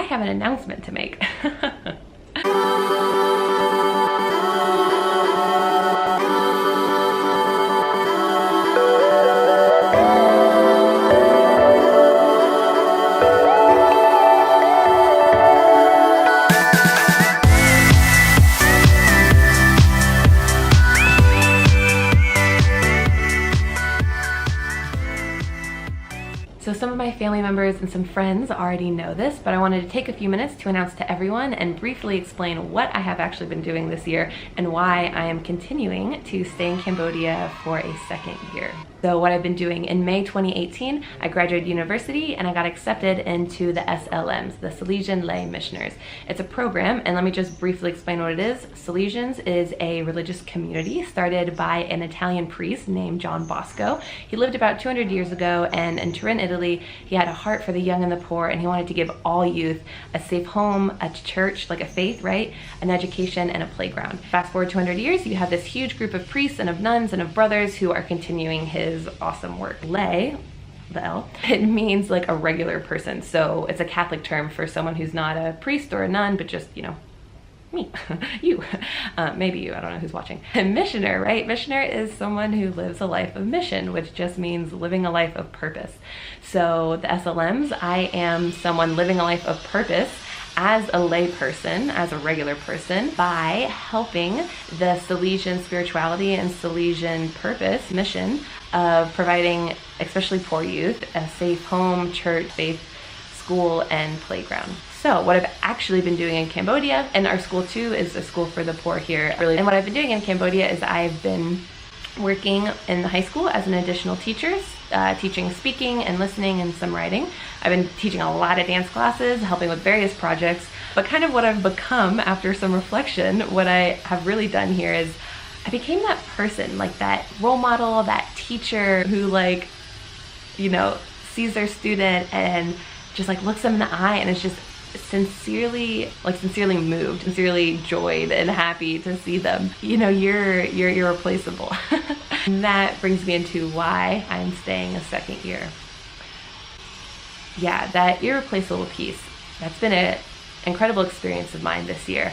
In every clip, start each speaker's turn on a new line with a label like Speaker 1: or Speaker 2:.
Speaker 1: have an announcement to make. So some of my family members and some friends already know this, but I wanted to take a few minutes to announce to everyone and briefly explain what I have actually been doing this year and why I am continuing to stay in Cambodia for a second year. So what I've been doing, in May 2018, I graduated university and I got accepted into the SLMs, the Salesian Lay Missioners. It's a program, and let me just briefly explain what it is. Salesians is a religious community started by an Italian priest named John Bosco. He lived about 200 years ago, and in Turin, Italy, he had a heart for the young and the poor, and he wanted to give all youth a safe home, a church, like a faith, right? An education and a playground. Fast forward 200 years, you have this huge group of priests and of nuns and of brothers who are continuing his awesome work. Lay, the L, it means like a regular person. So it's a Catholic term for someone who's not a priest or a nun, but just, you know, me, you, maybe you, I don't know who's watching. And missioner, right? Missioner is someone who lives a life of mission, which just means living a life of purpose. So the SLMs, I am someone living a life of purpose as a lay person, as a regular person, by helping the Salesian spirituality and Salesian purpose, mission, of providing especially poor youth a safe home, church, faith, school, and playground. So what I've actually been doing in Cambodia, and our school too is a school for the poor here, really. And what I've been doing in Cambodia is I've been working in the high school as an additional teacher, teaching speaking and listening and some writing. I've been teaching a lot of dance classes, helping with various projects, but kind of what I've become after some reflection, what I have really done here is I became that person, like that role model, that teacher who, like, you know, sees their student and just like looks them in the eye and is just sincerely moved, sincerely joyed and happy to see them. You know, you're irreplaceable. And that brings me into why I'm staying a second year. Yeah, that irreplaceable piece, that's been an incredible experience of mine this year.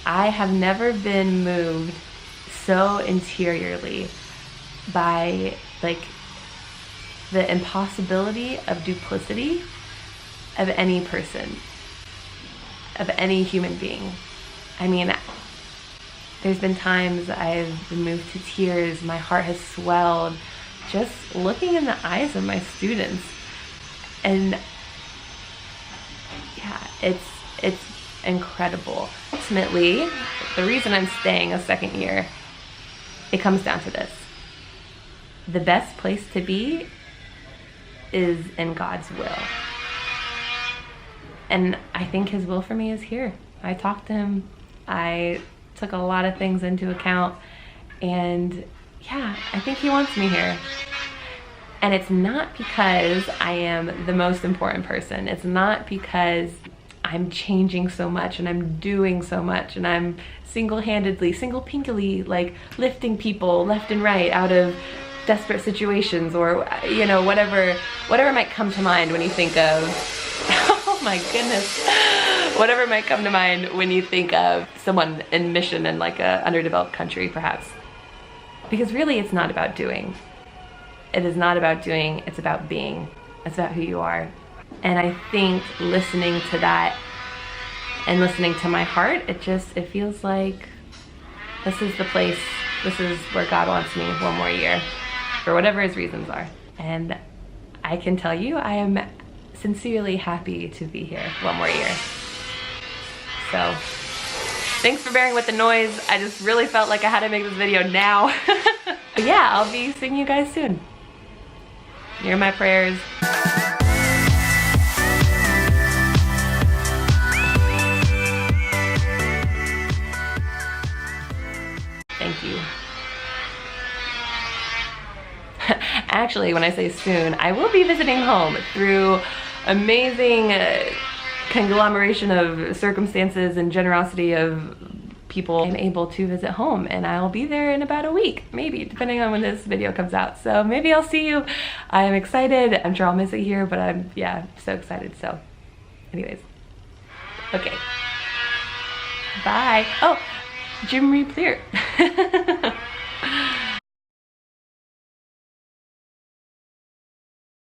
Speaker 1: I have never been moved so interiorly by like the impossibility of duplicity of any person, of any human being. I mean, there's been times I've been moved to tears, my heart has swelled, just looking in the eyes of my students. And yeah, it's incredible. Ultimately, the reason I'm staying a second year, it comes down to this. The best place to be is in God's will. And I think his will for me is here. I talked to him. I took a lot of things into account. And yeah, I think he wants me here. And it's not because I am the most important person. It's not because I'm changing so much and I'm doing so much and I'm single-handedly, single-pinkily, like lifting people left and right out of desperate situations, or, you know, whatever might come to mind when you think of, oh my goodness, whatever might come to mind when you think of someone in mission in like a underdeveloped country, perhaps. Because really it's not about doing. It is not about doing, it's about being. It's about who you are. And I think listening to that and listening to my heart, it feels like this is the place, this is where God wants me one more year, for whatever his reasons are. And I can tell you, I am sincerely happy to be here one more year. So thanks for bearing with the noise. I just really felt like I had to make this video now. But yeah, I'll be seeing you guys soon. You're my prayers. Thank you. Actually, when I say soon, I will be visiting home through amazing conglomeration of circumstances and generosity of people. I'm able to visit home, and I'll be there in about a week, maybe, depending on when this video comes out. So maybe I'll see you. I'm excited. I'm sure I'll miss it here, but I'm, yeah, so excited. So anyways, Okay. Bye. Oh, Jim Replere.